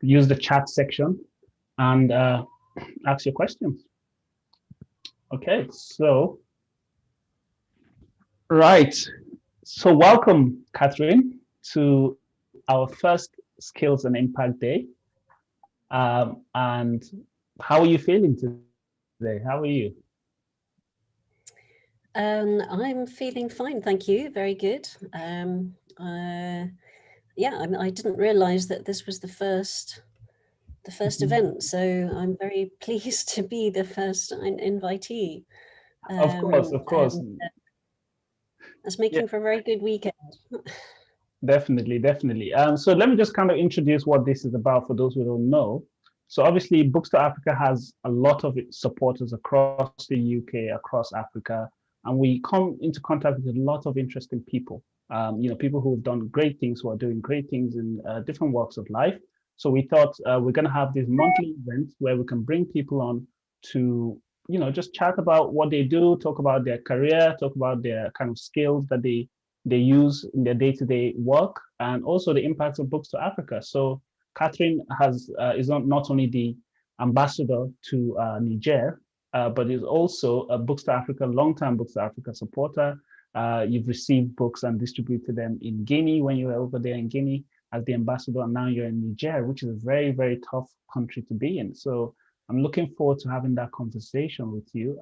use the chat section and ask your questions. Okay, so, right. So welcome, Catherine, to our first Skills and Impact Day. And how are you feeling today? How are you? I'm feeling fine, thank you. Very good. Yeah, I didn't realize that this was the first event, so I'm very pleased to be the first invitee. Of course. And, that's making for a very good weekend. Definitely. So let me just kind of introduce what this is about for those who don't know. So obviously, Books2Africa has a lot of its supporters across the UK, across Africa, and we come into contact with a lot of interesting people. People who have done great things, who are doing great things in different walks of life. So we thought we're going to have these monthly events where we can bring people on to, just chat about what they do, talk about their career, talk about their kind of skills that they use in their day-to-day work, and also the impacts of Books2Africa. So Catherine is not only the ambassador to Niger, but is also a Books2Africa, long-time Books2Africa supporter. You've received books and distributed them in Guinea when you were over there in Guinea as the ambassador, and now you're in Niger, which is a very, very tough country to be in. So I'm looking forward to having that conversation with you.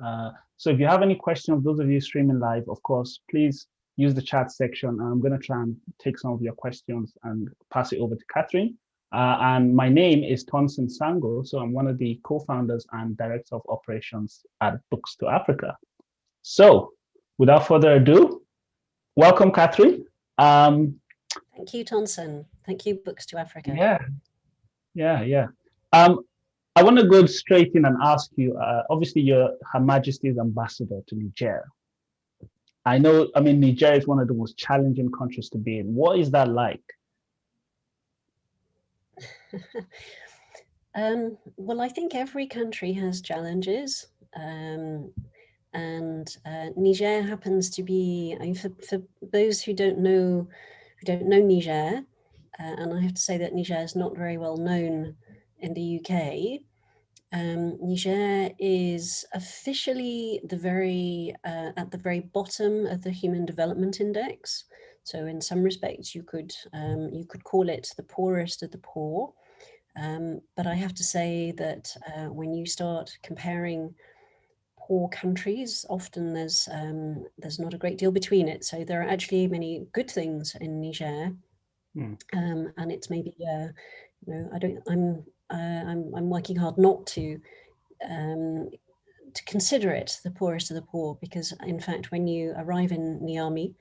So if you have any questions, those of you streaming live, of course, please use the chat section. I'm going to try and take some of your questions and pass it over to Catherine. And my name is Tonson Sango. So I'm one of the co-founders and director of operations at Books2Africa. So without further ado, welcome, Catherine. Thank you, Tonson. Thank you, Books2Africa. Yeah. I want to go straight in and ask you, obviously you're Her Majesty's ambassador to Niger. Niger is one of the most challenging countries to be in. What is that like? Well, I think every country has challenges. Niger happens to be, for those who don't know Niger, and I have to say that Niger is not very well known in the UK. Niger is officially at the very bottom of the Human Development Index. So in some respects, you could call it the poorest of the poor. But I have to say that when you start comparing poor countries, often there's not a great deal between it. So there are actually many good things in Niger, and it's maybe I'm working hard not to consider it the poorest of the poor, because in fact when you arrive in Niamey,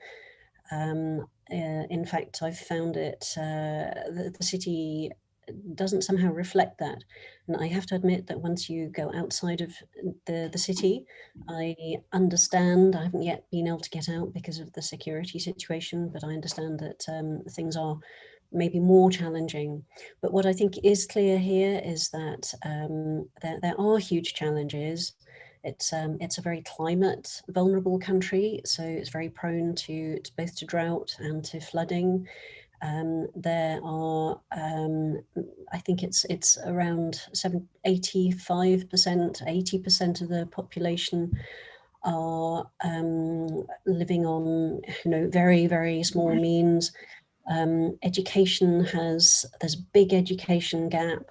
in fact I've found it the city doesn't somehow reflect that. And I have to admit that once you go outside of the city, I understand, I haven't yet been able to get out because of the security situation, but I understand that things are maybe more challenging. But what I think is clear here is that there are huge challenges. It's a very climate vulnerable country, so it's very prone to both to drought and to flooding. There are, I think it's around 85%, 80% of the population are living on, very, very small means. Education there's a big education gap,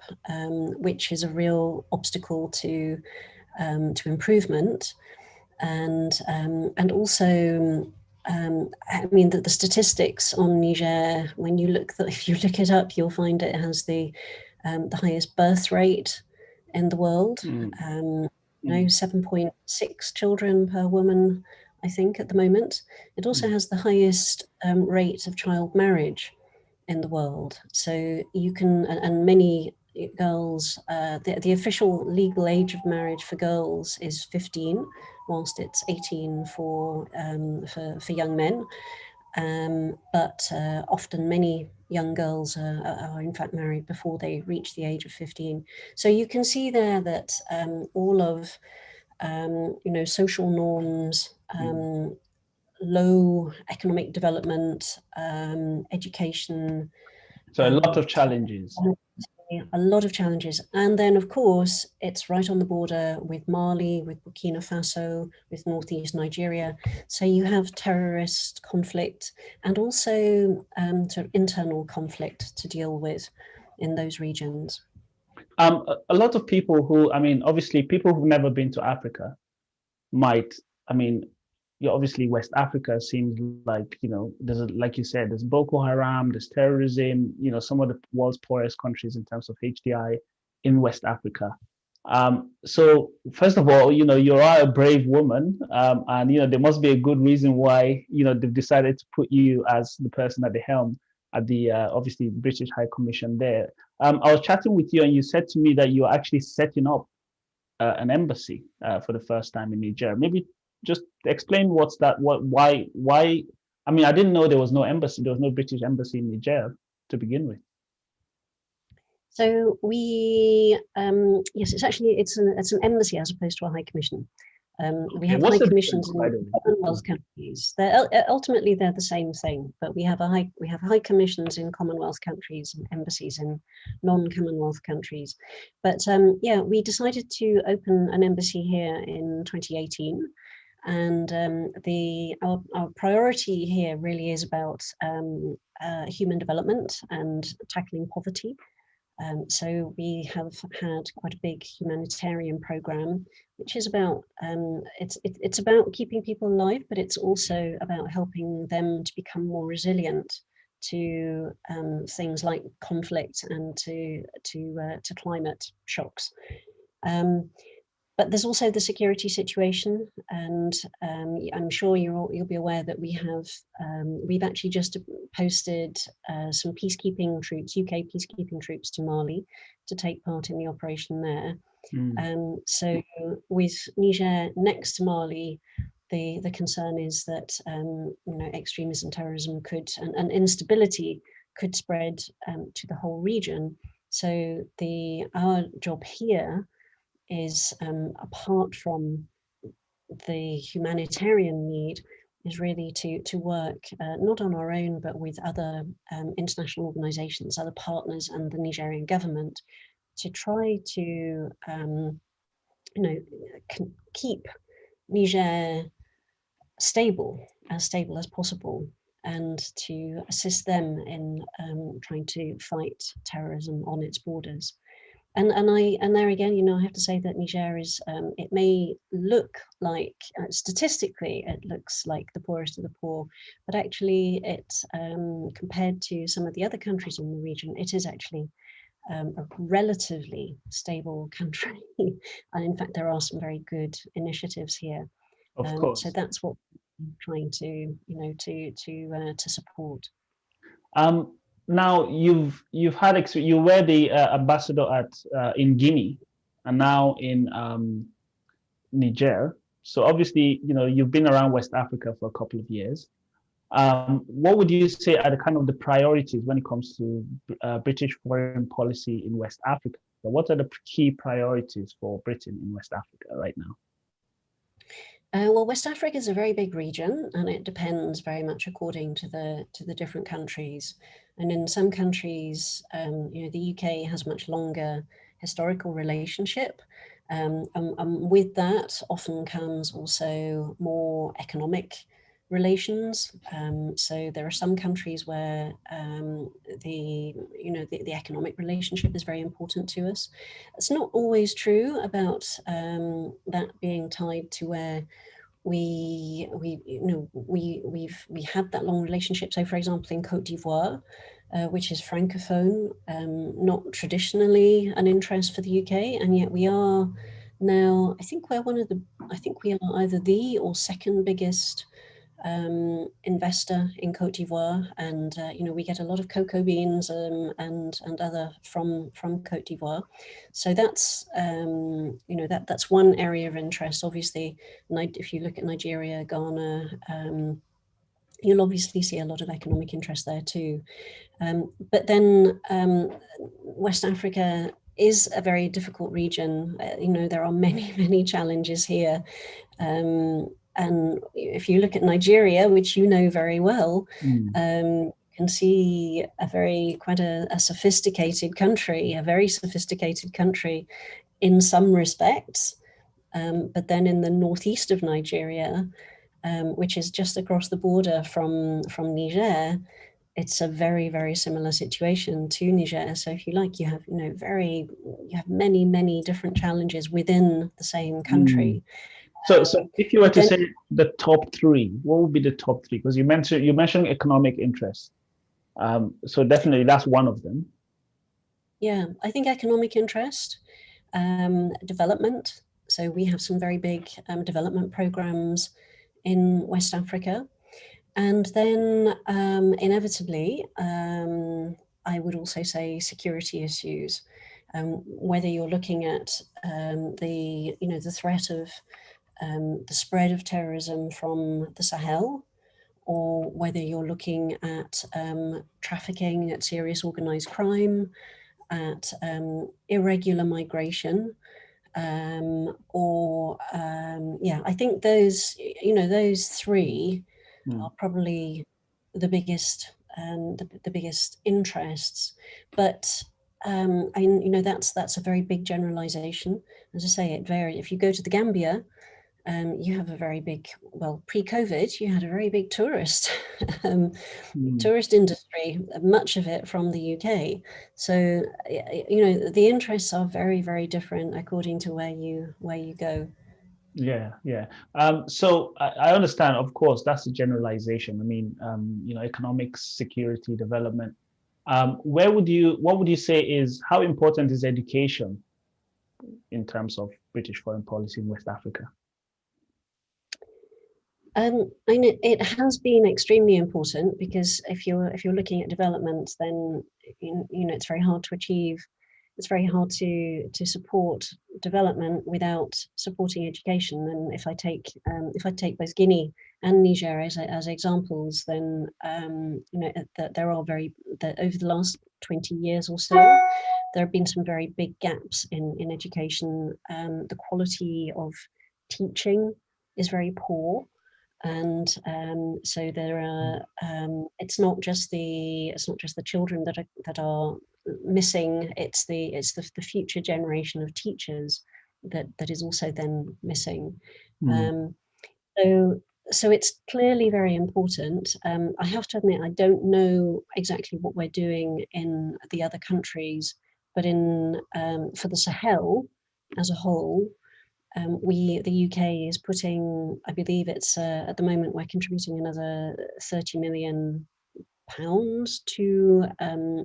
which is a real obstacle to improvement, and also the statistics on Niger, if you look it up, you'll find it has the highest birth rate in the world. 7.6 children per woman, I think, at the moment. It also has the highest rate of child marriage in the world. So you can, and many girls, the official legal age of marriage for girls is 15, whilst it's 18 for young men. But often many young girls are in fact married before they reach the age of 15. So you can see there that all of social norms, low economic development, education. So a lot of challenges. a lot of challenges. And then, of course, it's right on the border with Mali, with Burkina Faso, with northeast Nigeria. So you have terrorist conflict and also sort of internal conflict to deal with in those regions. A lot of people who, I mean, obviously, people who've never been to Africa might, I mean, obviously West Africa seems like, there's like you said, there's Boko Haram, there's terrorism, some of the world's poorest countries in terms of HDI in West Africa. So first of all, you are a brave woman, and there must be a good reason why they've decided to put you as the person at the helm at the obviously British High Commission there. I was chatting with you, and you said to me that you're actually setting up an embassy for the first time in Niger. Maybe just explain what's that, why, I mean, I didn't know there was no embassy, there was no British embassy in Niger to begin with. So we, yes, it's an embassy as opposed to a high commission. We have high commissions in Commonwealth countries. Ultimately they're the same thing, but we have high commissions in Commonwealth countries and embassies in non-Commonwealth countries. But yeah, we decided to open an embassy here in 2018. And our priority here really is about human development and tackling poverty. So we have had quite a big humanitarian program, which is about it's about keeping people alive, but it's also about helping them to become more resilient to things like conflict and to climate shocks. But there's also the security situation, and I'm sure you'll be aware that we've actually just posted some peacekeeping troops, UK peacekeeping troops, to Mali to take part in the operation there. So with Niger next to Mali, the concern is that extremism, terrorism and instability could spread to the whole region. So our job here is, apart from the humanitarian need, is really to work not on our own, but with other international organizations, other partners, and the Nigerian government, to try to keep Niger stable as possible, and to assist them in trying to fight terrorism on its borders. And there again, I have to say that Niger is, it may look like, statistically, it looks like the poorest of the poor, but actually it's, compared to some of the other countries in the region, it is actually a relatively stable country. And in fact, there are some very good initiatives here. Of course. So that's what we're trying to, to support. Now you've had you were the ambassador in Guinea, and now in Niger. So obviously, you've been around West Africa for a couple of years. What would you say are the kind of the priorities when it comes to British foreign policy in West Africa? What are the key priorities for Britain in West Africa right now? Well, West Africa is a very big region, and it depends very much according to the different countries. And in some countries, the UK has a much longer historical relationship. And with that often comes also more economic relations. So there are some countries where the economic relationship is very important to us. It's not always true about that being tied to where we had that long relationship. So, for example, in Côte d'Ivoire, which is francophone, not traditionally an interest for the UK, and yet we are now. I think we are either the or second biggest investor in Côte d'Ivoire, and we get a lot of cocoa beans and other from Côte d'Ivoire. So that's that's one area of interest. Obviously, if you look at Nigeria, Ghana, you'll obviously see a lot of economic interest there too. But then West Africa is a very difficult region. There are many challenges here. And if you look at Nigeria, which you know very well, can see quite a sophisticated country, a very sophisticated country in some respects. But then in the northeast of Nigeria, which is just across the border from Niger, it's a very, very similar situation to Niger. So if you like, you have, many different challenges within the same country. So if you were to say the top three, what would be the top three? Because you mentioned economic interest. So definitely that's one of them. Yeah, I think economic interest, development. So we have some very big development programs in West Africa. And then inevitably, I would also say security issues. Whether you're looking at the threat of the spread of terrorism from the Sahel, or whether you're looking at trafficking, at serious organized crime, at irregular migration, I think those three are probably the biggest interests. But that's a very big generalization. As I say, it varies. If you go to the Gambia, you have a very big, pre-COVID, you had a very big tourist industry, much of it from the UK. So, the interests are very, very different according to where you go. Yeah. So I understand, of course, that's a generalization. I mean, economics, security, development. What would you say how important is education in terms of British foreign policy in West Africa? It has been extremely important, because if you're looking at development, then it's very hard to achieve. It's very hard to support development without supporting education. And if I take both Guinea and Niger as examples, then there are over the last 20 years or so, there have been some very big gaps in education. The quality of teaching is very poor. And so there are. It's not just the children that are missing. It's the future generation of teachers that is also then missing. So it's clearly very important. I have to admit, I don't know exactly what we're doing in the other countries, but for the Sahel as a whole. The UK is putting, I believe it's at the moment we're contributing another £30 million to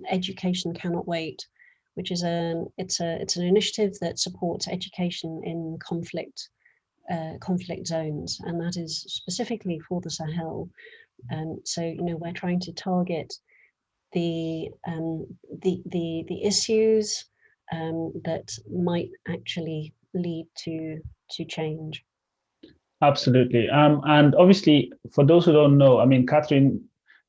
Education Cannot Wait, which is it's an initiative that supports education in conflict zones, and that is specifically for the Sahel. So we're trying to target the issues that might actually lead to change. Absolutely. And obviously, for those who don't know, I mean, Catherine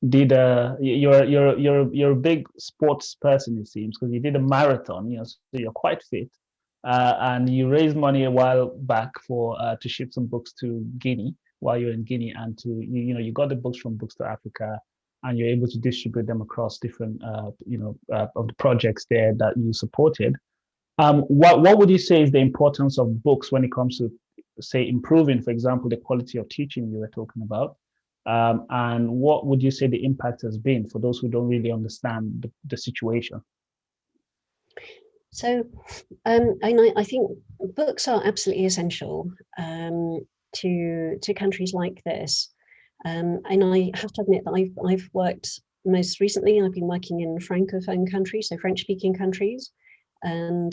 did you're a big sports person, it seems, because you did a marathon, so you're quite fit. And you raised money a while back to ship some books to Guinea while you're in Guinea, and you got the books from Books2Africa, and you're able to distribute them across different of the projects there that you supported. What would you say is the importance of books when it comes to, say, improving, for example, the quality of teaching you were talking about? And what would you say the impact has been for those who don't really understand the situation? So I think books are absolutely essential to countries like this. And I have to admit that I've worked most recently, I've been working in Francophone countries, so French-speaking countries. And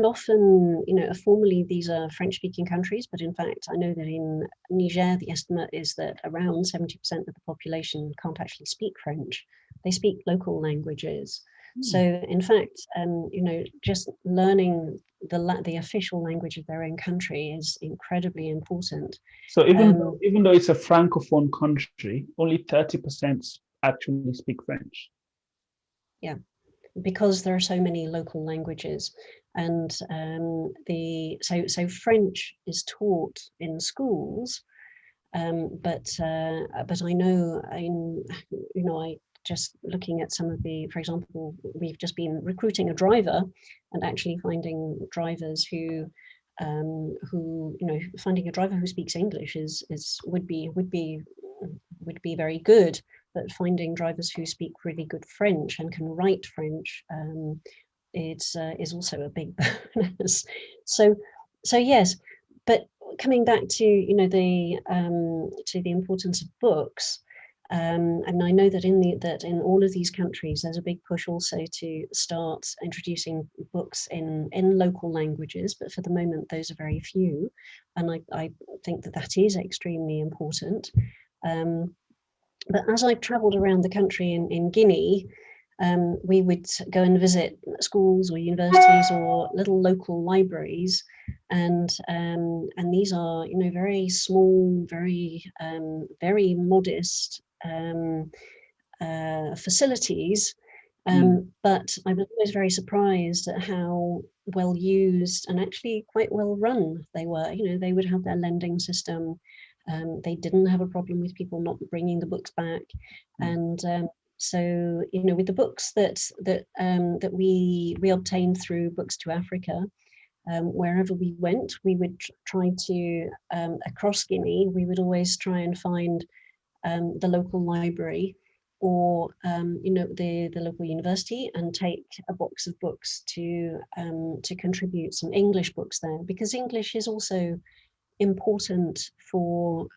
often, formally these are French-speaking countries, but in fact, I know that in Niger, the estimate is that around 70% of the population can't actually speak French. They speak local languages. So in fact, just learning the official language of their own country is incredibly important. So even though it's a Francophone country, only 30% actually speak French. Yeah. Because there are so many local languages, and so French is taught in schools, But I know, I just looking at some of the, for example, we've just been recruiting a driver, and actually finding drivers who finding a driver who speaks English would be very good, but finding drivers who speak really good French and can write French is also a big bonus. So yes, but coming back to the importance of books. And I know that in all of these countries, there's a big push also to start introducing books in local languages, but for the moment, those are very few. And I think that is extremely important. But as I've traveled around the country in Guinea, we would go and visit schools or universities or little local libraries, and these are very small, very modest facilities, but I was always very surprised at how well used and actually quite well run they were. They would have their lending system. They didn't have a problem with people not bringing the books back, and so with the books that we obtained through Books2Africa. Wherever we went, we would try to, across Guinea, we would always try and find the local library or the local university and take a box of books to contribute some English books there, because English is also important for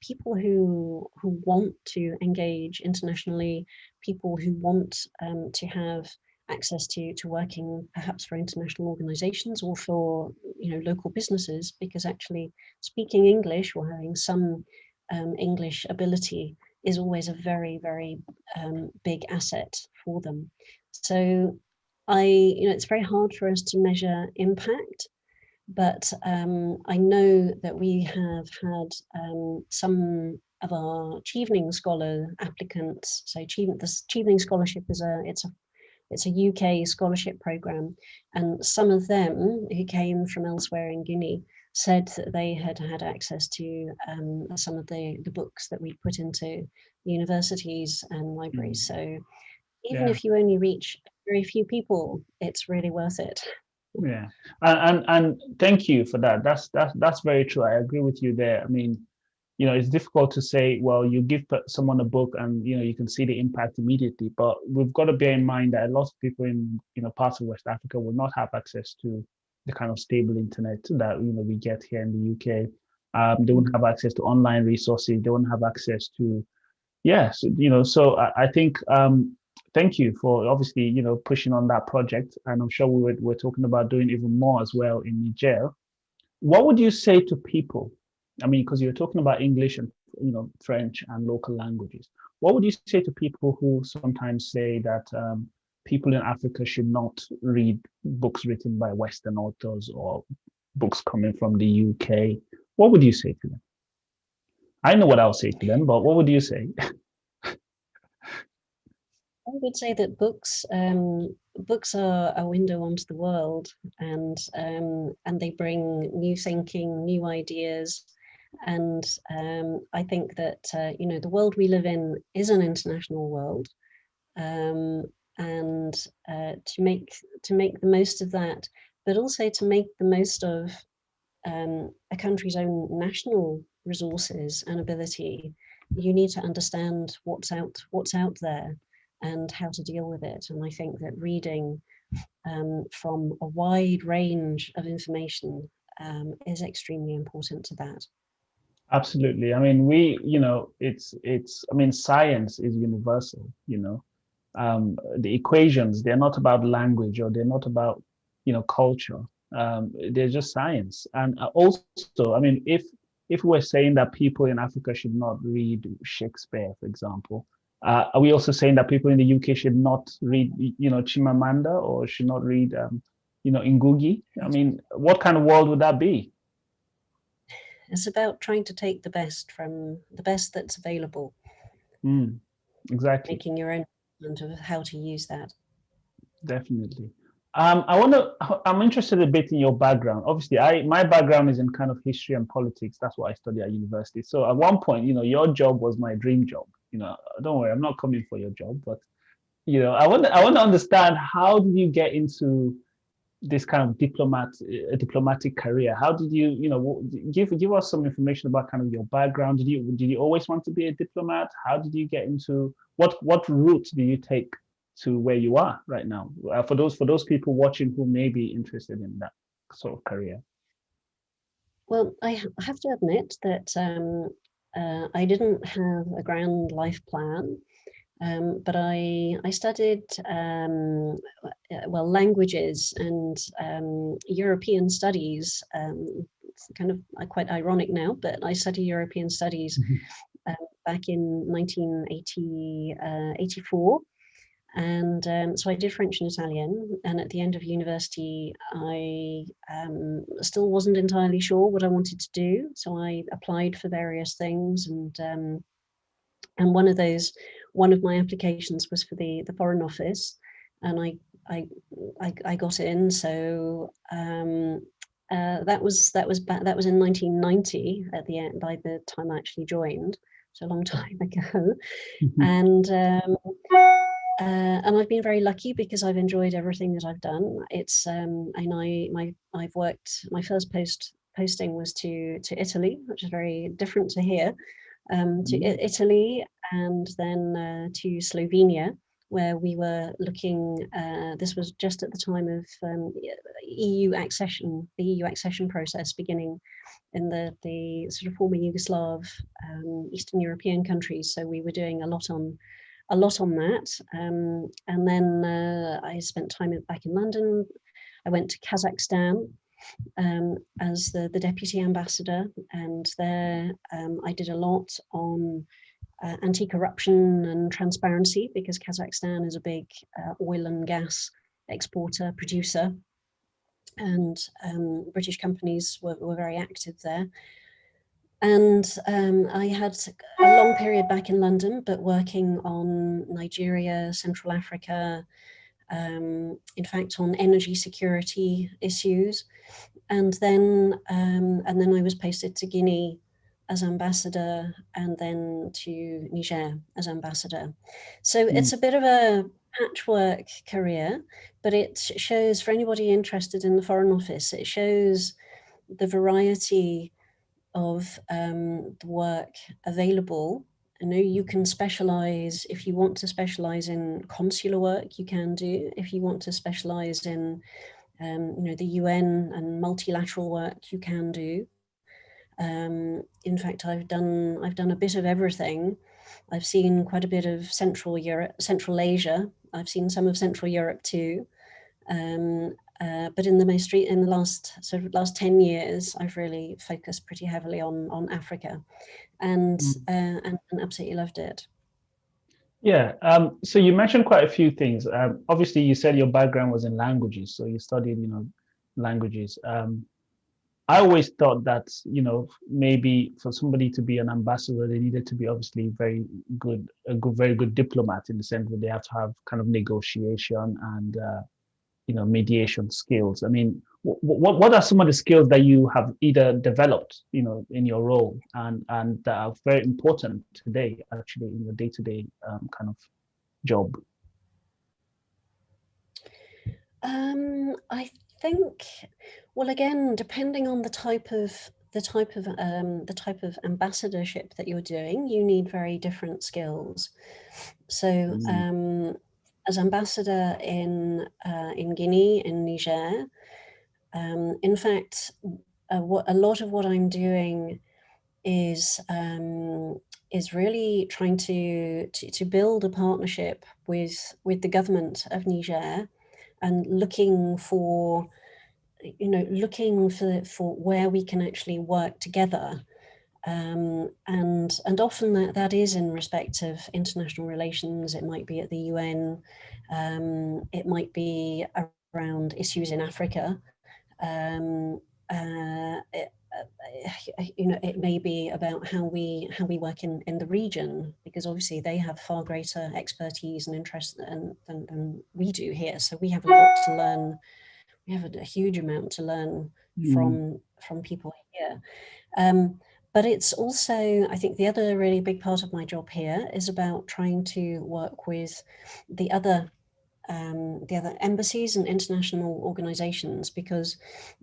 people who want to engage internationally, people who want to have access to working perhaps for international organizations or for local businesses, because actually speaking English or having some English ability is always a very, very big asset for them. So it's very hard for us to measure impact, but I know that we have had some of our Chevening Scholar applicants. So the Chevening Scholarship is it's a UK scholarship program, and some of them who came from elsewhere in Guinea said that they had had access to some of the books that we put into universities and libraries. So even if you only reach very few people, it's really worth it. Yeah, and thank you for that. That's very true. I agree with you there. I mean, it's difficult to say, well, you give someone a book and you can see the impact immediately, but we've got to bear in mind that a lot of people in parts of West Africa will not have access to the kind of stable internet that we get here in the UK. They won't have access to online resources. They won't have access to so I think thank you for obviously pushing on that project, and I'm sure we're talking about doing even more as well in Niger. What would you say to people? I mean, because you're talking about English and French and local languages. What would you say to people who sometimes say that people in Africa should not read books written by Western authors or books coming from the UK? What would you say to them? I know what I'll say to them, but what would you say? I would say that books are a window onto the world, and they bring new thinking, new ideas, and I think that the world we live in is an international world, and to make the most of that, but also to make the most of a country's own national resources and ability, you need to understand what's out there and how to deal with it. And I think that reading from a wide range of information is extremely important to that. Absolutely. I mean, I mean, science is universal, the equations, they're not about language or they're not about, culture. They're just science. And also, I mean, if we're saying that people in Africa should not read Shakespeare, for example, are we also saying that people in the UK should not read, Chimamanda, or should not read, Ngugi? I mean, what kind of world would that be? It's about trying to take the best from the best that's available. Exactly. Making your own judgment of how to use that. Definitely. I'm interested a bit in your background. Obviously, my background is in kind of history and politics. That's what I studied at university. So at one point, your job was my dream job. Don't worry, I'm not coming for your job, but I want to understand, how did you get into this kind of diplomatic career? How did you, give us some information about kind of your background? Did you always want to be a diplomat? How did you get into what route do you take to where you are right now? For those people watching who may be interested in that sort of career. Well, I have to admit that I didn't have a grand life plan. But I studied languages and European studies. It's kind of quite ironic now, but I studied European studies back in 1984. And so I did French and Italian. And at the end of university, I still wasn't entirely sure what I wanted to do. So I applied for various things, and one of my applications was for the Foreign Office, and I got in. So that was in 1990 at the end, by the time I actually joined, so a long time ago. And I've been very lucky because I've enjoyed everything that I've done. It's I've worked. My first posting was to Italy, which is very different to here. To Italy, and then to Slovenia, where we were looking. This was just at the time of EU accession, the EU accession process beginning in the sort of former Yugoslav, Eastern European countries. So we were doing a lot on that. And then I spent time back in London. I went to Kazakhstan as the deputy ambassador, and there I did a lot on anti-corruption and transparency, because Kazakhstan is a big oil and gas exporter, producer, and British companies were very active there. And I had a long period back in London, but working on Nigeria, Central Africa, in fact on energy security issues. And then I was posted to Guinea as ambassador, and then to Niger as ambassador. So it's a bit of a patchwork career, but it shows, for anybody interested in the Foreign Office, it shows the variety of the work available. I know you can specialize. If you want to specialize in consular work, you can do. If you want to specialize in the UN and multilateral work, you can do. In fact, I've done a bit of everything. I've seen quite a bit of Central Europe, Central Asia. I've seen some of Central Europe too. But in the last 10 years, I've really focused pretty heavily on Africa, and absolutely loved it. Yeah. So you mentioned quite a few things. Obviously, you said your background was in languages, so you studied, languages. I always thought that, maybe for somebody to be an ambassador, they needed to be obviously very good diplomat, in the sense that they have to have kind of negotiation and, mediation skills. I mean, what are some of the skills that you have either developed, in your role, and that are very important today, actually, in your day-to-day kind of job? I think, well, again, depending on the type of ambassadorship that you're doing, you need very different skills. So, as ambassador in Guinea, in Niger, in fact, a lot of what I'm doing is really trying to build a partnership with the government of Niger, and looking for where we can actually work together. And often that is in respect of international relations. It might be at the UN, it might be around issues in Africa, it may be about how we work in the region, because obviously they have far greater expertise and interest than we do here. So we have a lot to learn. We have a huge amount to learn from people here. But it's also, I think the other really big part of my job here is about trying to work with the other embassies and international organizations, because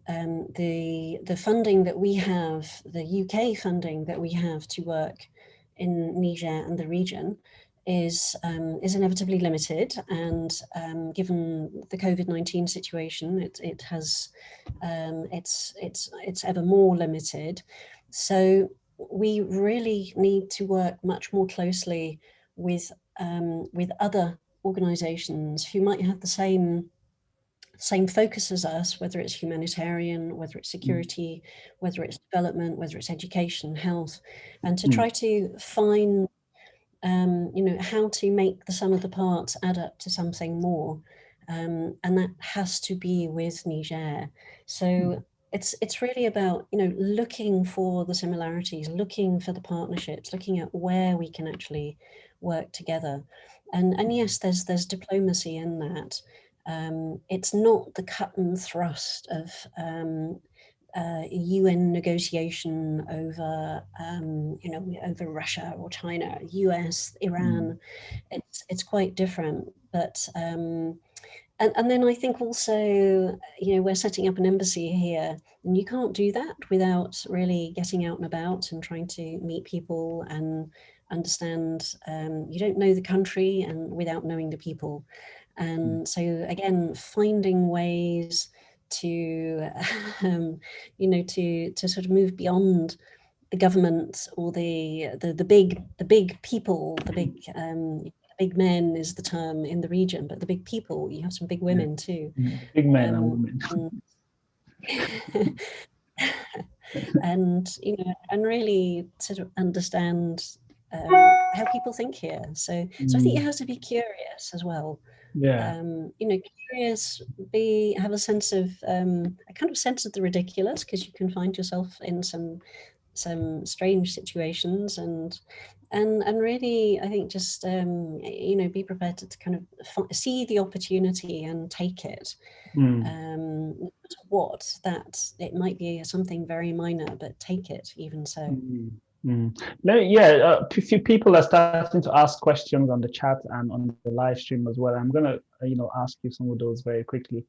the funding that we have, the UK funding that we have to work in Niger and the region is inevitably limited, and given the COVID-19 situation, it has it's ever more limited. So we really need to work much more closely with other organizations who might have the same focus as us, whether it's humanitarian, whether it's security, whether it's development, whether it's education, health, and to try to find how to make the sum of the parts add up to something more, and that has to be with Niger. So it's really about looking for the similarities, looking for the partnerships, looking at where we can actually work together, and yes, there's diplomacy in that. It's not the cut and thrust of UN negotiation over over Russia or China, US, Iran. It's quite different, but and then I think also, we're setting up an embassy here, and you can't do that without really getting out and about and trying to meet people and understand. You don't know the country and without knowing the people. And so again, finding ways to, to sort of move beyond the government or the big people, the big men is the term in the region, but the big people, you have some big women too. Big men and women. And really sort of understand how people think here. So I think you have to be curious as well. Yeah. Curious, have a sense of a kind of sense of the ridiculous, because you can find yourself in some strange situations, and really, I think just be prepared to kind of see the opportunity and take it. What that it might be something very minor, but take it even so. Yeah, a few people are starting to ask questions on the chat and on the live stream as well. I'm gonna ask you some of those very quickly,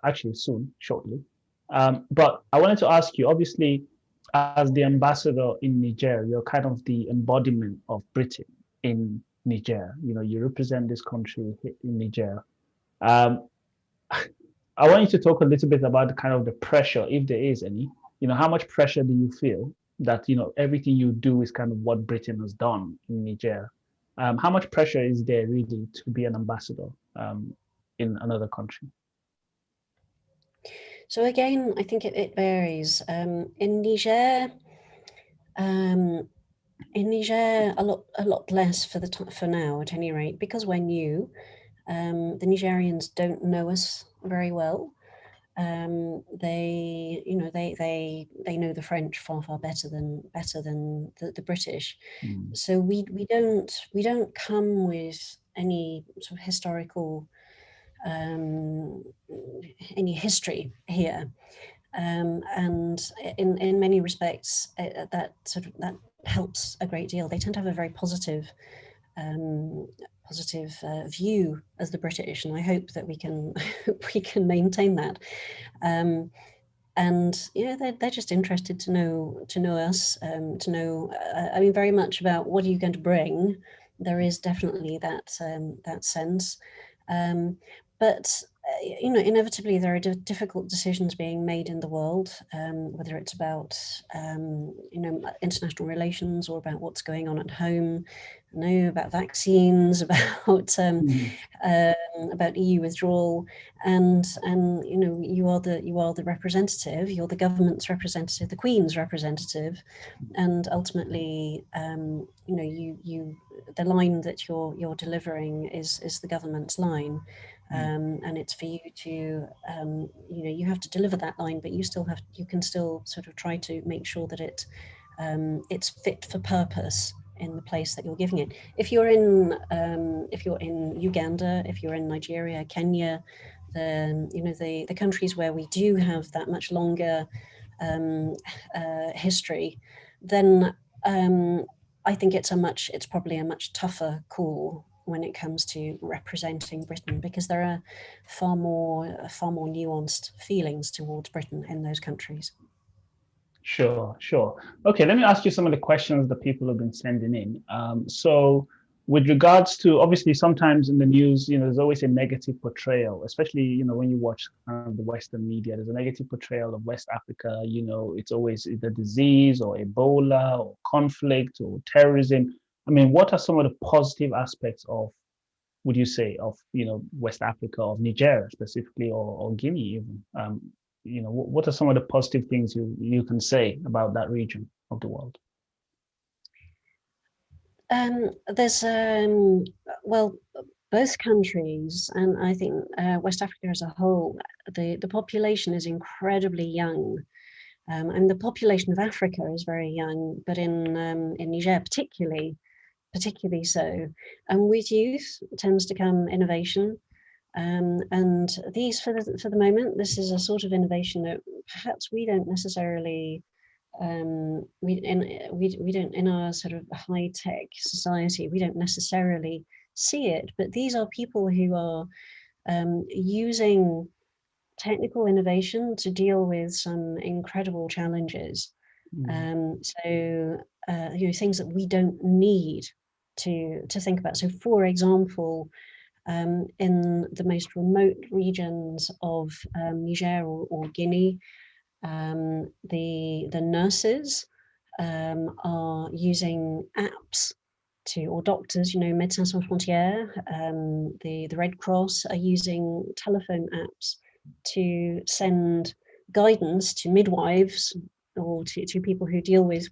actually soon, shortly. But I wanted to ask you, obviously, as the ambassador in Niger, you're kind of the embodiment of Britain in Niger. You represent this country in Niger. I want you to talk a little bit about the kind of the pressure, if there is any. How much pressure do you feel that everything you do is kind of what Britain has done in Niger? How much pressure is there really to be an ambassador in another country? So again, I think it varies. In Niger, a lot less for now, at any rate, because we're new. The Nigerians don't know us very well. They know the French far better than the British. So we don't come with any sort of historical any history here, and in many respects that helps a great deal. They tend to have a very positive view as the British, and I hope that we can maintain that. And they're just interested to know us, to know. I mean, very much about what are you going to bring. There is definitely that sense, but inevitably there are difficult decisions being made in the world, whether it's about international relations or about what's going on at home. About vaccines, about EU withdrawal, and you are the representative. You're the government's representative, the Queen's representative, and ultimately, the line that you're delivering is the government's line. and it's for you to, you have to deliver that line, but you can still sort of try to make sure that it's fit for purpose in the place that you're giving it. If you're in Uganda, if you're in Nigeria, Kenya, the countries where we do have that much longer history, then I think it's probably a much tougher call when it comes to representing Britain, because there are far more nuanced feelings towards Britain in those countries. Sure. Okay, let me ask you some of the questions that people have been sending in. So with regards to, obviously, sometimes in the news, there's always a negative portrayal, especially, when you watch the Western media, there's a negative portrayal of West Africa. It's always either disease or Ebola or conflict or terrorism. I mean, what are some of the positive aspects of, would you say, of, West Africa, of Niger specifically, or Guinea even? What are some of the positive things you can say about that region of the world? There's well, both countries, and I think West Africa as a whole, the population is incredibly young, and the population of Africa is very young, but in Niger particularly so. And with youth tends to come innovation, and these for the moment, this is a sort of innovation that perhaps we don't necessarily. We don't, in our sort of high tech society, we don't necessarily see it, but these are people who are using technical innovation to deal with some incredible challenges. So things that we don't need to think about. So, for example, in the most remote regions of Niger or Guinea, the nurses are using apps or doctors, Médecins Sans Frontières, the Red Cross are using telephone apps to send guidance to midwives or to people who deal with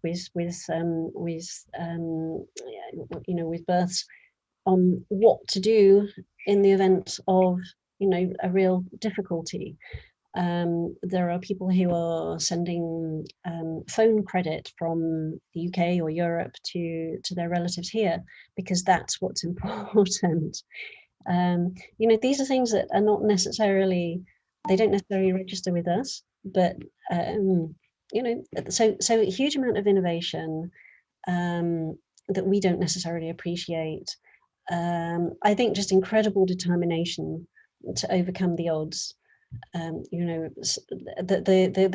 births, on what to do in the event of a real difficulty. There are people who are sending phone credit from the UK or Europe to their relatives here, because that's what's important. These are things that are not necessarily, they don't necessarily register with us, but so a huge amount of innovation that we don't necessarily appreciate. I think just incredible determination to overcome the odds. The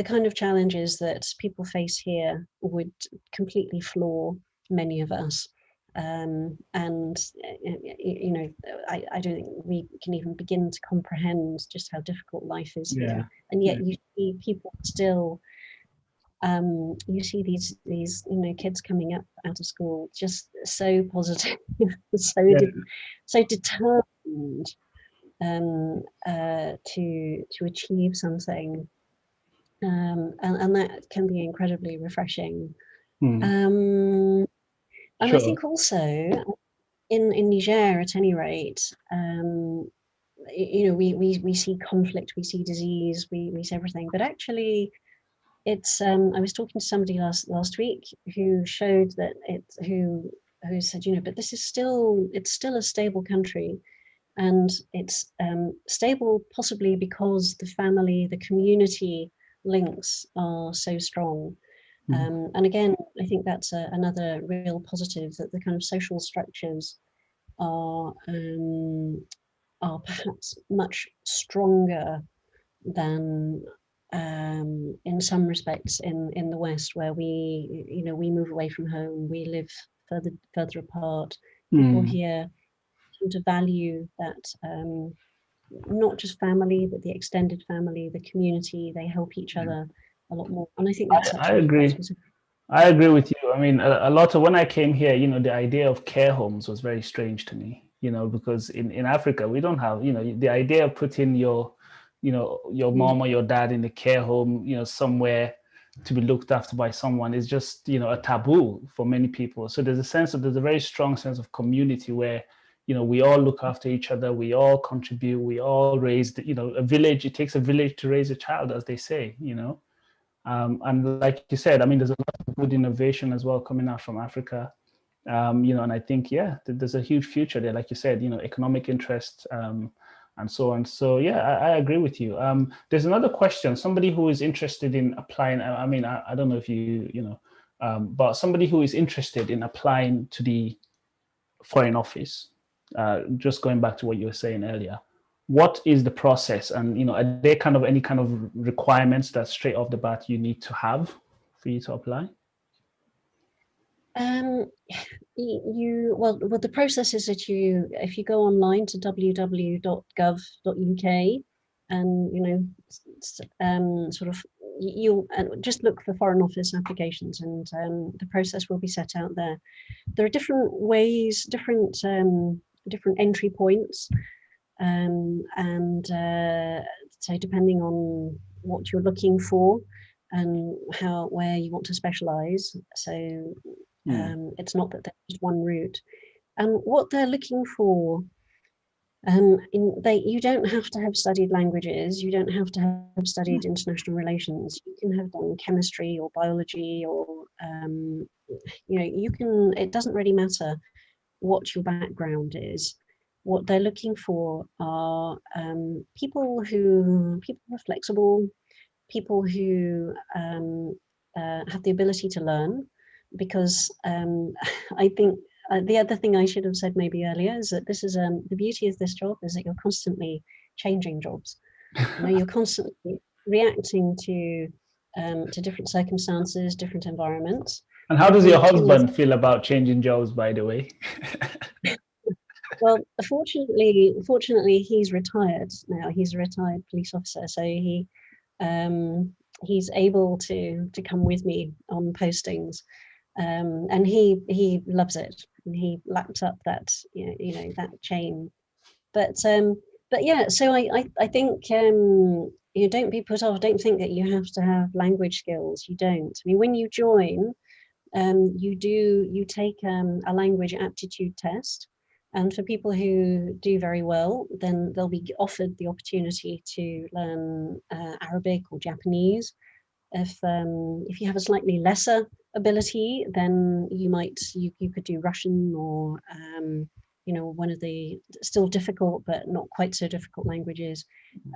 kind of challenges that people face here would completely floor many of us. And I don't think we can even begin to comprehend just how difficult life is here. And yet you see people still, you see these kids coming up out of school just so positive, so determined to achieve something, and that can be incredibly refreshing. And I think also in Niger, at any rate, we see conflict, we see disease, we see everything, but actually it's I was talking to somebody last week who showed that who said, but this is still a stable country. And it's stable possibly because the family, the community links are so strong. And again, I think that's another real positive, that the kind of social structures are perhaps much stronger than in some respects in the West, where we move away from home, we live further apart. People here to value that, not just family, but the extended family, the community. They help each other a lot more, and I think that's I agree. I agree with you. I mean, a lot of, when I came here, the idea of care homes was very strange to me, because in Africa we don't have, the idea of putting your mom or your dad in a care home, somewhere to be looked after by someone, is just, a taboo for many people. So there's a very strong sense of community where, we all look after each other, we all contribute, we all raise, a village. It takes a village to raise a child, as they say, and like you said, I mean, there's a lot of good innovation as well coming out from Africa, and I think, there's a huge future there, like you said, economic interest, and so on. So I agree with you. There's another question. Somebody who is interested in applying. I mean, I don't know if but somebody who is interested in applying to the Foreign Office. Just going back to what you were saying earlier, what is the process? And are there any kind of requirements that straight off the bat you need to have for you to apply? Well, the process is that if you go online to www.gov.uk and sort of you'll just look for Foreign Office applications, and the process will be set out there. There are different ways, different entry points, and so depending on what you're looking for and where you want to specialize. So it's not that there's just one route. And what they're looking for, you don't have to have studied languages. You don't have to have studied international relations. You can have done chemistry or biology, or you can. It doesn't really matter what your background is. What they're looking for are people who are flexible, people who have the ability to learn, because I think the other thing I should have said maybe earlier is that this is the beauty of this job is that you're constantly changing jobs. You're constantly reacting to different circumstances, different environments. And how does your husband feel about changing jobs, by the way? Well, fortunately, he's retired now. He's a retired police officer, so he's able to come with me on postings, and he loves it. He lapped up that that chain, but yeah. So I think don't be put off. Don't think that you have to have language skills. You don't. I mean, when you join, you take a language aptitude test. And for people who do very well, then they'll be offered the opportunity to learn Arabic or Japanese. If you have a slightly lesser ability, then you could do Russian or one of the still difficult but not quite so difficult languages.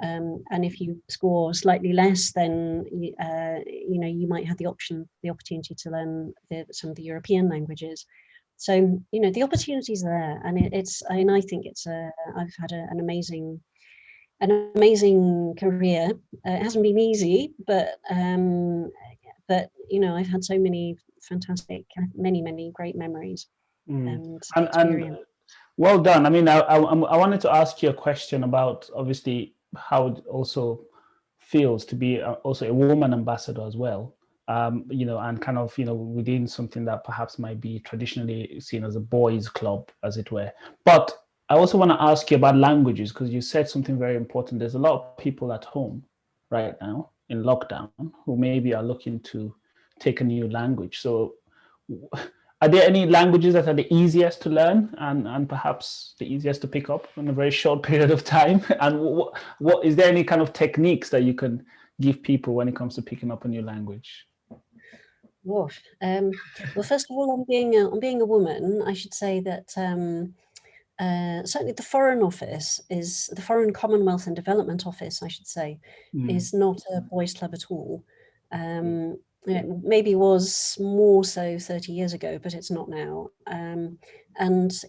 And if you score slightly less, then you might have the opportunity to learn some of the European languages. So the opportunities are there, and I think I've had an amazing career. It hasn't been easy, but I've had so many fantastic, many great memories and experience. And well done. I mean, I wanted to ask you a question about obviously how it also feels to be also a woman ambassador as well. And kind of, within something that perhaps might be traditionally seen as a boys' club, as it were. But I also want to ask you about languages, because you said something very important. There's a lot of people at home right now in lockdown who maybe are looking to take a new language. So are there any languages that are the easiest to learn and perhaps the easiest to pick up in a very short period of time? And what is there any kind of techniques that you can give people when it comes to picking up a new language? Well, first of all, on being a woman, I should say that certainly the Foreign Office the Foreign Commonwealth and Development Office, I should say, is not a boys' club at all. It maybe was more so 30 years ago, but it's not now. And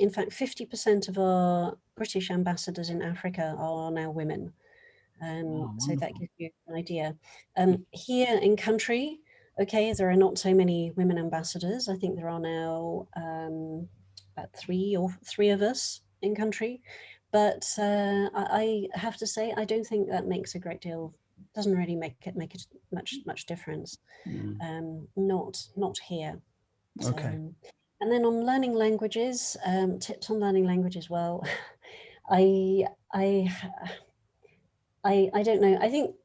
in fact, 50% of our British ambassadors in Africa are now women. So that gives you an idea. Here in country, okay, there are not so many women ambassadors. I think there are now about three of us in country. But I have to say, I don't think that makes a great deal. Doesn't really make it much difference. Not here. Okay. And then on learning languages, tips on learning languages. Well, I don't know. I think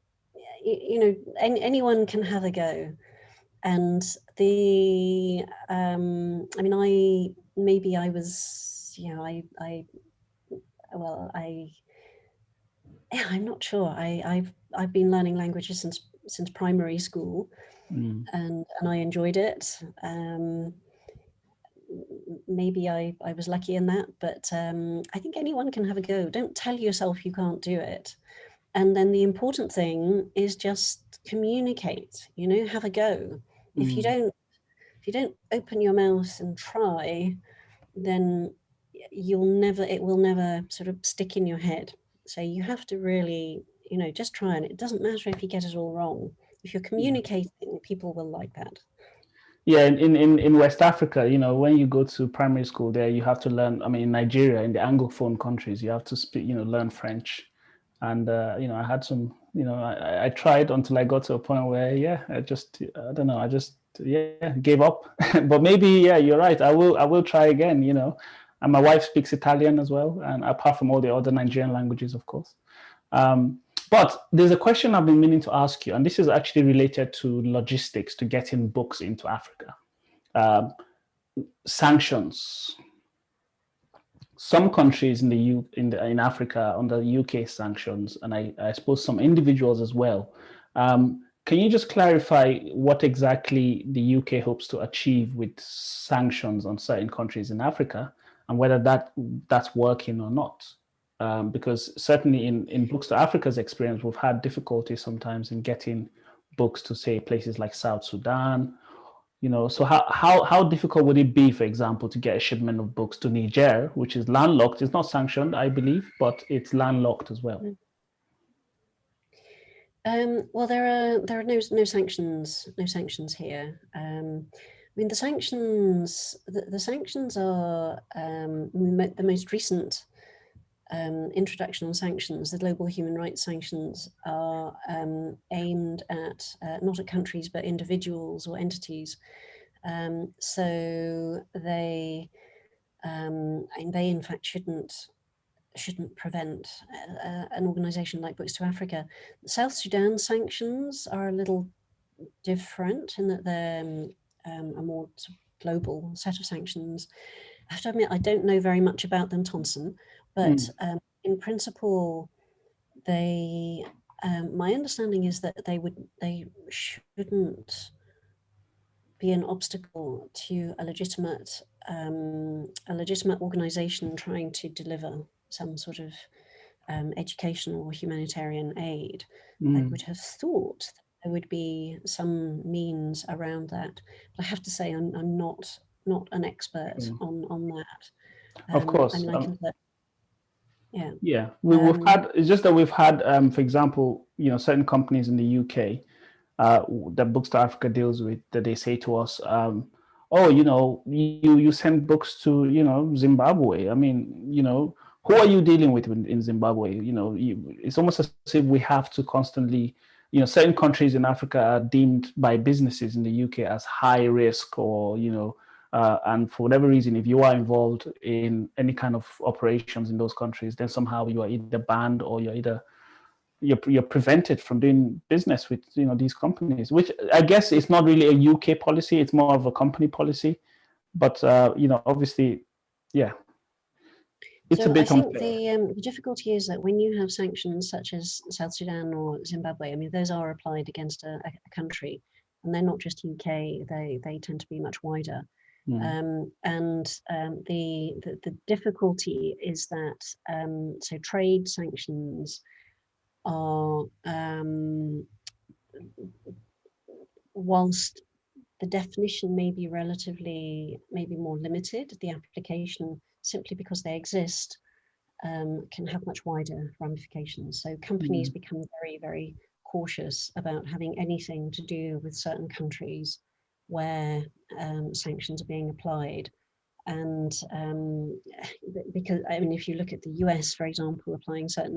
anyone can have a go, and I was well, I'm not sure. I've been learning languages since primary school, and I enjoyed it. Maybe I was lucky in that, but I think anyone can have a go. Don't tell yourself you can't do it. And then the important thing is just communicate, have a go. If you don't open your mouth and try, then it will never sort of stick in your head. So you have to really, just try, and it doesn't matter if you get it all wrong. If you're communicating, people will like that. Yeah, in West Africa, when you go to primary school there, you have to learn. I mean, in Nigeria, in the Anglophone countries, you have to speak, learn French. And I had some, I tried until I got to a point where, I don't know, I just gave up. But maybe, you're right. I will try again. And my wife speaks Italian as well, and apart from all the other Nigerian languages, of course. But there's a question I've been meaning to ask you, and this is actually related to logistics, to getting books into Africa. Sanctions. Some countries in Africa under UK sanctions, and I suppose some individuals as well. Can you just clarify what exactly the UK hopes to achieve with sanctions on certain countries in Africa, and whether that's working or not? Because certainly in Books2Africa's experience, we've had difficulty sometimes in getting books to, say, places like South Sudan. So how difficult would it be, for example, to get a shipment of books to Niger, which is landlocked? It's not sanctioned, I believe, but it's landlocked as well. Well, there are no sanctions here. I mean, the sanctions are the most recent introduction on sanctions. The global human rights sanctions are aimed at not at countries but individuals or entities. So they in fact shouldn't prevent an organization like Books2Africa. South Sudan sanctions are a little different in that they're a more global set of sanctions. I have to admit, I don't know very much about them, Tonson, but in principle, my understanding is that they shouldn't be an obstacle to a legitimate organization trying to deliver some sort of educational or humanitarian aid. I would have thought there would be some means around that. But I have to say, I'm not an expert on that. Of course. I mean, I can. Yeah, we've had. It's just that we've had, for example, certain companies in the UK that Books2Africa deals with, that they say to us, oh, you send books to, Zimbabwe. I mean, who are you dealing with in Zimbabwe? It's almost as if we have to constantly, certain countries in Africa are deemed by businesses in the UK as high risk, or, and for whatever reason, if you are involved in any kind of operations in those countries, then somehow you are either banned or you're prevented from doing business with these companies, which I guess is not really a UK policy. It's more of a company policy, but obviously, it's a bit unfair. I think the difficulty is that when you have sanctions such as South Sudan or Zimbabwe, I mean, those are applied against a country, and they're not just UK. They tend to be much wider. And the difficulty is that so trade sanctions are, whilst the definition may be maybe more limited, the application, simply because they exist, can have much wider ramifications. So companies become very, very cautious about having anything to do with certain countries where sanctions are being applied. And because, I mean, if you look at the US, for example, applying certain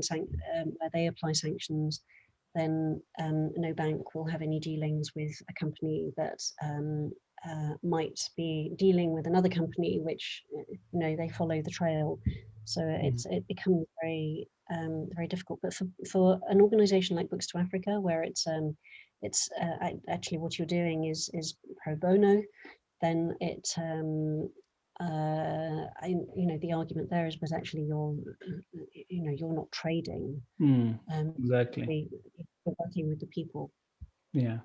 where they apply sanctions, then no bank will have any dealings with a company that might be dealing with another company, which they follow the trail. So it becomes very very difficult. But for an organisation like Books2Africa, where it's actually what you're doing is pro bono, then the argument there is, but actually you're not trading. Exactly. You're working with the people. Yeah.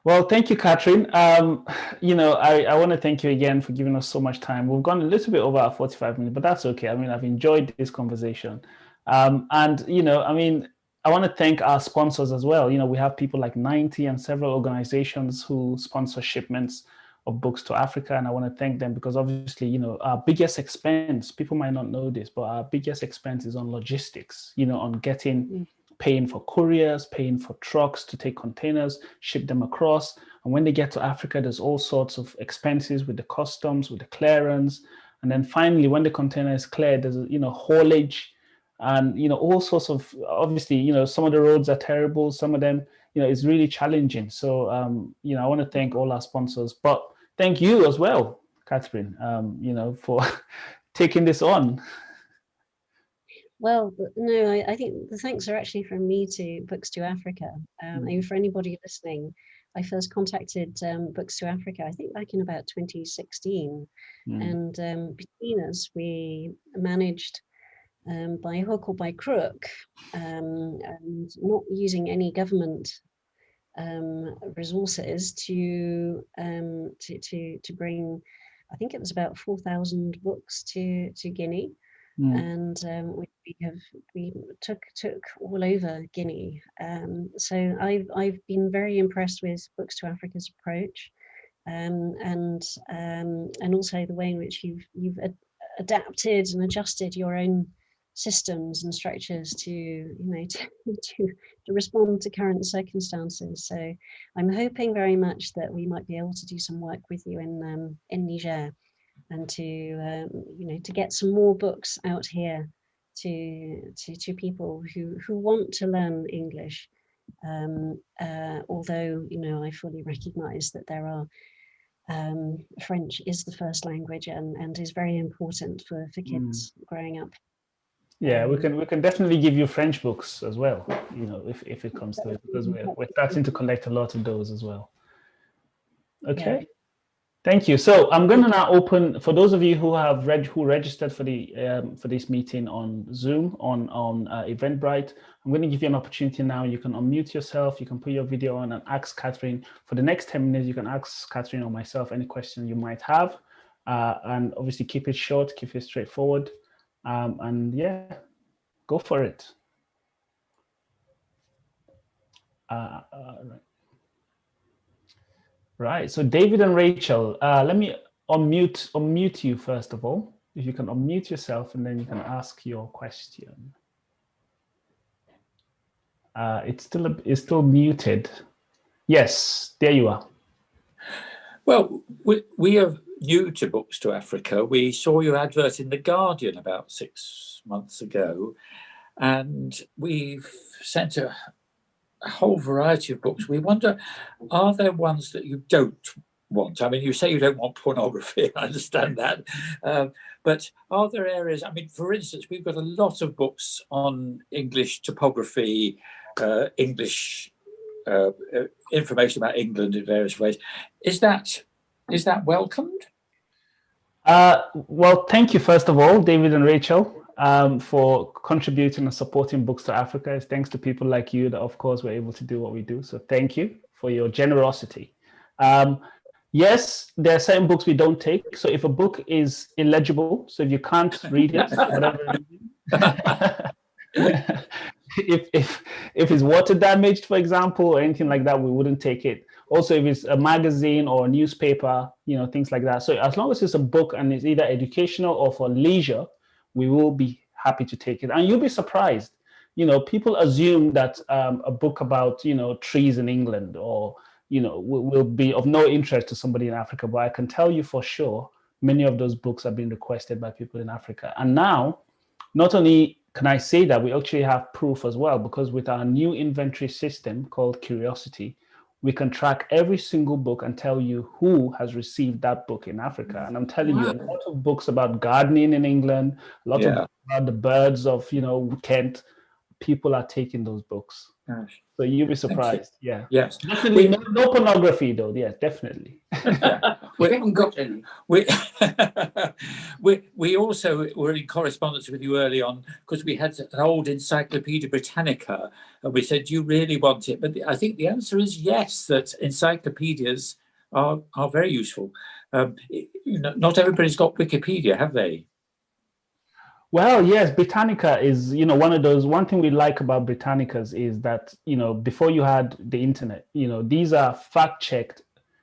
Well, thank you, Catherine. I want to thank you again for giving us so much time. We've gone a little bit over our 45 minutes, but that's okay. I mean, I've enjoyed this conversation. I want to thank our sponsors as well. We have people like 90 and several organizations who sponsor shipments of books to Africa. And I want to thank them because obviously, our biggest expense, people might not know this, but our biggest expense is on logistics, on getting paying for couriers, paying for trucks to take containers, ship them across. And when they get to Africa, there's all sorts of expenses with the customs, with the clearance. And then finally, when the container is cleared, there's, haulage and, all sorts of, obviously, some of the roads are terrible. Some of them, it's really challenging. So, I want to thank all our sponsors, but thank you as well, Catherine, for taking this on. Well, no, I think the thanks are actually from me to Books2Africa. And for anybody listening, I first contacted Books2Africa, I think back in about 2016. And between us, we managed by hook or by crook, and not using any government resources to bring, I think it was about 4,000 books to Guinea. And we took all over Guinea. So I've been very impressed with Books2Africa's approach, and also the way in which you've adapted and adjusted your own systems and structures to respond to current circumstances. So I'm hoping very much that we might be able to do some work with you in Niger, and to get some more books out here to people who want to learn English. Although I fully recognise that there are French is the first language and is very important for kids growing up. Yeah, we can definitely give you French books as well, if it comes to it, because we're starting to collect a lot of those as well. Okay. Yeah. Thank you. So I'm going to now open for those of you who have registered for this meeting on Zoom on Eventbrite. I'm going to give you an opportunity now. You can unmute yourself. You can put your video on and ask Catherine for the next 10 minutes. You can ask Catherine or myself any question you might have, and obviously keep it short, keep it straightforward, and yeah, go for it. Right. So David and Rachel, let me unmute you first of all. If you can unmute yourself, and then you can ask your question. It's still muted. Yes, there you are. Well, we are new to Books2Africa. We saw your advert in The Guardian about 6 months ago, and we've sent a whole variety of books. We wonder, are there ones that you don't want? I mean, you say you don't want pornography, I understand that. But are there areas, I mean, for instance, we've got a lot of books on English topography, English information about England in various ways. Is that welcomed? Well, thank you, first of all, David and Rachel, for contributing and supporting Books2Africa. It's thanks to people like you that, of course, we're able to do what we do. So thank you for your generosity. Yes, there are certain books we don't take. So if a book is illegible, so if you can't read it, whatever if it's water damaged, for example, or anything like that, we wouldn't take it. Also, if it's a magazine or a newspaper, things like that. So as long as it's a book and it's either educational or for leisure, we will be happy to take it. And you'll be surprised. People assume that a book about, trees in England or, will be of no interest to somebody in Africa. But I can tell you for sure, many of those books are being requested by people in Africa. And now, not only can I say that, we actually have proof as well, because with our new inventory system called Curiosity, we can track every single book and tell you who has received that book in Africa. And I'm telling you, a lot of books about gardening in England, a lot of books about the birds of, Kent, people are taking those books. Gosh. So you'll be Thank you. surprised. Yeah. Yes. Definitely no pornography though. Yeah, definitely. We haven't got any. We also were in correspondence with you early on because we had an old Encyclopedia Britannica and we said, do you really want it? But I think the answer is yes, that encyclopedias are very useful. Not everybody's got Wikipedia, have they? Well, yes, Britannica is, one thing we like about Britannicas is that, before you had the internet, these are fact-checked,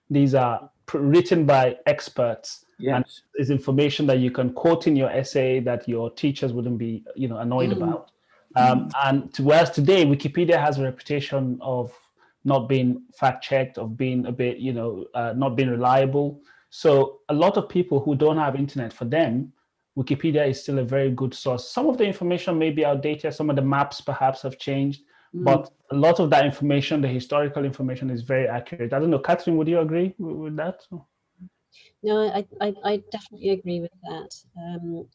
these are written by experts. Yes. And it's information that you can quote in your essay that your teachers wouldn't be, annoyed about. And whereas today, Wikipedia has a reputation of not being fact-checked, of being a bit, not being reliable. So a lot of people who don't have internet, for them, Wikipedia is still a very good source. Some of the information may be outdated. Some of the maps perhaps have changed, but a lot of that information, the historical information, is very accurate. I don't know, Catherine, would you agree with that? No, I definitely agree with that,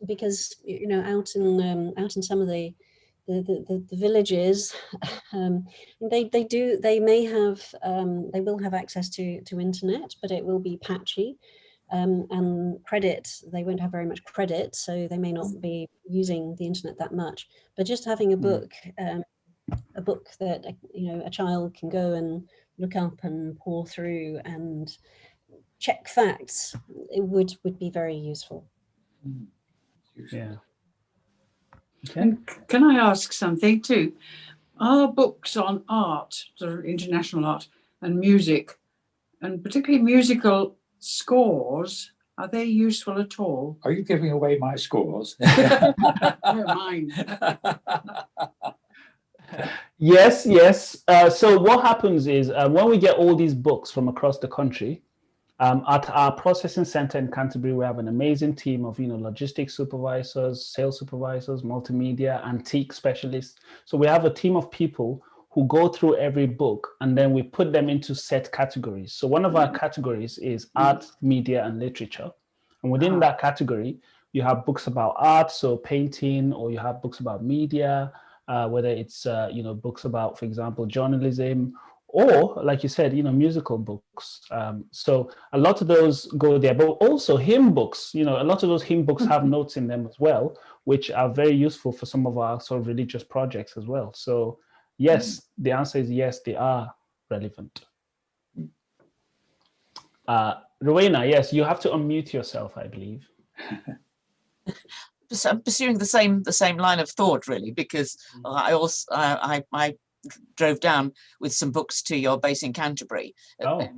because out in some of the villages, they will have access to internet, but it will be patchy. And credit, they won't have very much credit, so they may not be using the internet that much. But just having a book that a child can go and look up and pore through and check facts, it would be very useful. Yeah. Okay. And can I ask something too? Are books on art, sort of international art and music, and particularly musical scores, are they useful at all? Are you giving away my scores? They're mine. Yes. So what happens is when we get all these books from across the country, at our processing center in Canterbury, we have an amazing team of logistics supervisors, sales supervisors, multimedia, antique specialists. So we have a team of people who go through every book and then we put them into set categories. So one of our categories is art, media, and literature. And within that category, you have books about art, so painting, or you have books about media, whether it's books about, for example, journalism, or like you said, musical books. So a lot of those go there, but also hymn books. A lot of those hymn books have notes in them as well, which are very useful for some of our sort of religious projects as well. So yes, the answer is yes, they are relevant. Rowena, yes, you have to unmute yourself, I believe. So I'm pursuing the same line of thought, really, because I drove down with some books to your base in Canterbury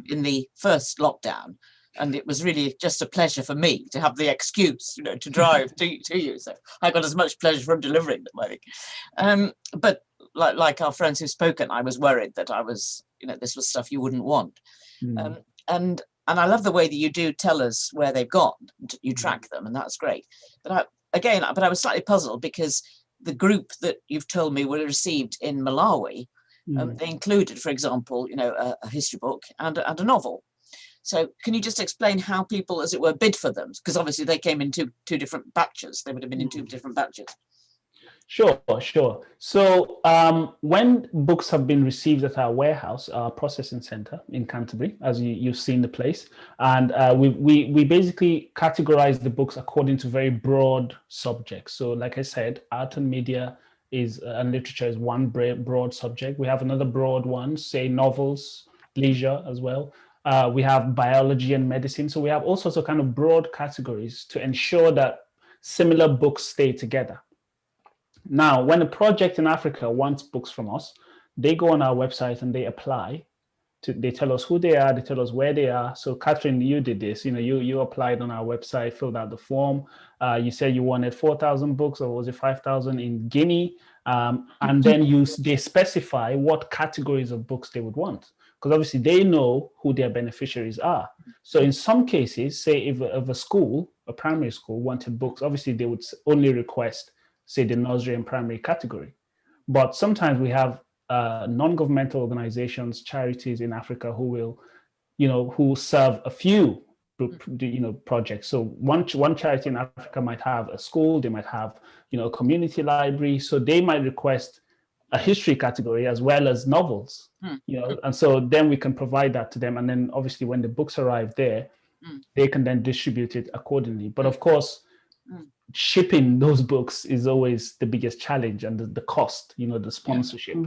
in the first lockdown, and it was really just a pleasure for me to have the excuse, to drive to you. So I got as much pleasure from delivering them, I think. But like our friends who've spoken, I was worried that I was, this was stuff you wouldn't want. And I love the way that you do tell us where they've gone. You track them, and that's great. But I was slightly puzzled because the group that you've told me were received in Malawi, they included, for example, a history book and a novel. So can you just explain how people, as it were, bid for them? Because obviously they came in two different batches. They would have been in two different batches. Sure. So when books have been received at our warehouse, our processing center in Canterbury, as you've seen the place, and we basically categorize the books according to very broad subjects. So like I said, art and media and literature is one broad subject. We have another broad one, say novels, leisure as well. We have biology and medicine. So we have all sorts of kind of broad categories to ensure that similar books stay together. Now, when a project in Africa wants books from us, they go on our website and they apply. They tell us who they are, they tell us where they are. So Catherine, you did this, you applied on our website, filled out the form. You said you wanted 4,000 books, or was it 5,000 in Guinea? And then they specify what categories of books they would want, because obviously they know who their beneficiaries are. So in some cases, say if a primary school wanted books, obviously they would only request, say, the nursery and primary category. But sometimes we have non-governmental organizations, charities in Africa who will, who serve a few, projects. So one charity in Africa might have a school, they might have, a community library. So they might request a history category as well as novels, you know, and so then we can provide that to them. And then obviously when the books arrive there, they can then distribute it accordingly. But of course, shipping those books is always the biggest challenge, and the cost, you know, the sponsorship.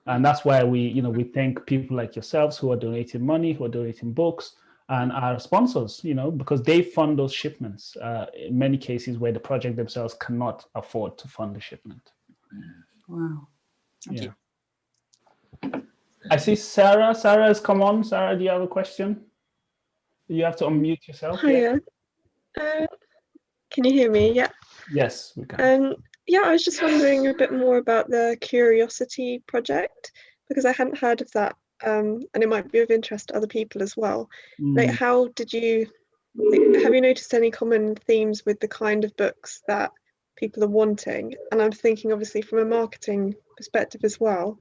And that's why we, you know, we thank people like yourselves who are donating money, who are donating books, and our sponsors, you know, because they fund those shipments in many cases where the project themselves cannot afford to fund the shipment. Wow. Thank you. I see Sarah. Sarah has come on. Sarah, do you have a question? You have to unmute yourself. Hiya. Can you hear me? Yeah. Yes, we can. Yeah, I was just wondering a bit more about the Curiosity project, because I hadn't heard of that, and it might be of interest to other people as well. Like, how did you, like, have you noticed any common themes with the kind of books that people are wanting? And I'm thinking, obviously, from a marketing perspective as well,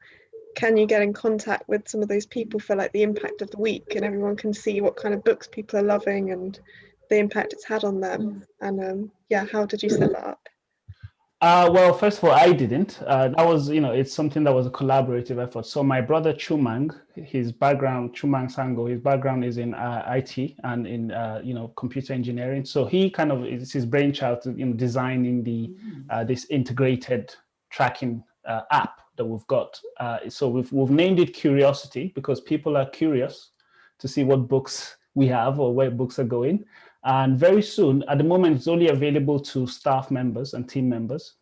can you get in contact with some of those people for like the impact of the week, and everyone can see what kind of books people are loving and the impact it's had on them? And yeah, how did you set that up? Well, first of all, I didn't. That was, you know, it's something that was a collaborative effort. So my brother Chumang, his background, Chumang Sango, his background is in IT and in, you know, computer engineering. So he kind of, it's his brainchild in designing the this integrated tracking app that we've got. So we've named it Curiosity because people are curious to see what books we have or where books are going. And very soon, at the moment, it's only available to staff members and team members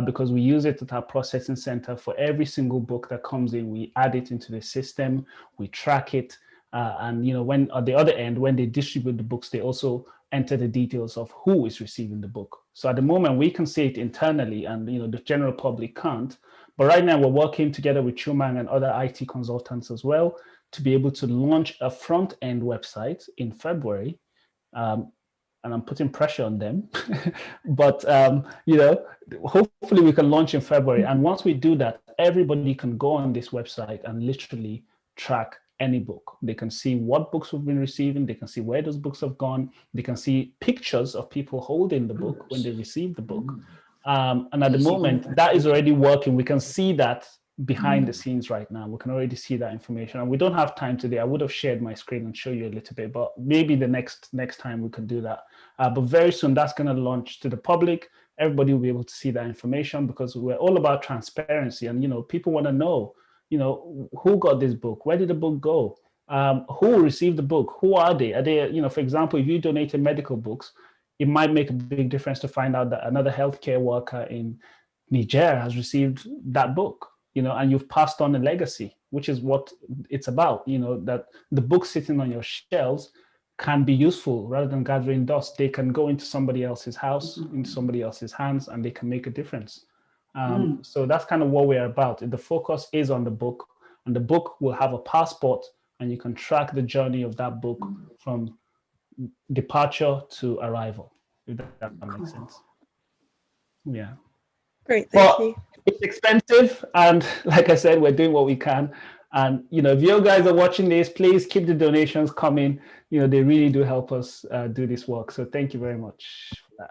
because we use it at our processing center. For every single book that comes in, we add it into the system, we track it. And, you know, when at the other end, when they distribute the books, they also enter the details of who is receiving the book. So at the moment, we can see it internally and, you know, the general public can't. But right now, we're working together with Chumang and other IT consultants as well to be able to launch a front-end website in February. And I'm putting pressure on them, but you know, hopefully we can launch in February. And once we do that, everybody can go on this website and literally track any book. They can see what books we've been receiving. They can see where those books have gone. They can see pictures of people holding the book when they receive the book. And at the moment, that is already working. We can see that behind the scenes right now. We can already see that information, and we don't have time today. I would have shared my screen and show you a little bit, but maybe the next time we can do that. But very soon that's going to launch to the public. Everybody will be able to see that information because we're all about transparency, and, you know, people want to know, you know, who got this book, where did the book go, who received the book, who are they? Are they, you know, for example, if you donated medical books, it might make a big difference to find out that another healthcare worker in Niger has received that book. You know, and you've passed on a legacy, which is what it's about, you know, that the books sitting on your shelves can be useful rather than gathering dust. They can go into somebody else's house, into somebody else's hands, and they can make a difference. So that's kind of what we're about. The focus is on the book, and the book will have a passport, and you can track the journey of that book from departure to arrival, if that makes sense. Yeah. Great, thank you. It's expensive, and like I said, we're doing what we can. And, you know, if you guys are watching this, please keep the donations coming. You know, they really do help us do this work. So thank you very much for that.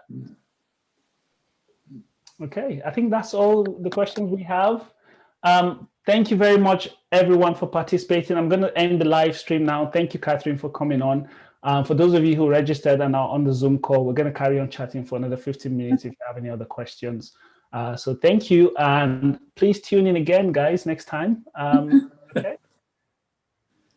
Okay, I think that's all the questions we have. Thank you very much, everyone, for participating. I'm going to end the live stream now. Thank you, Catherine, for coming on. For those of you who registered and are on the Zoom call, we're going to carry on chatting for another 15 minutes if you have any other questions. So thank you, and please tune in again, guys, next time.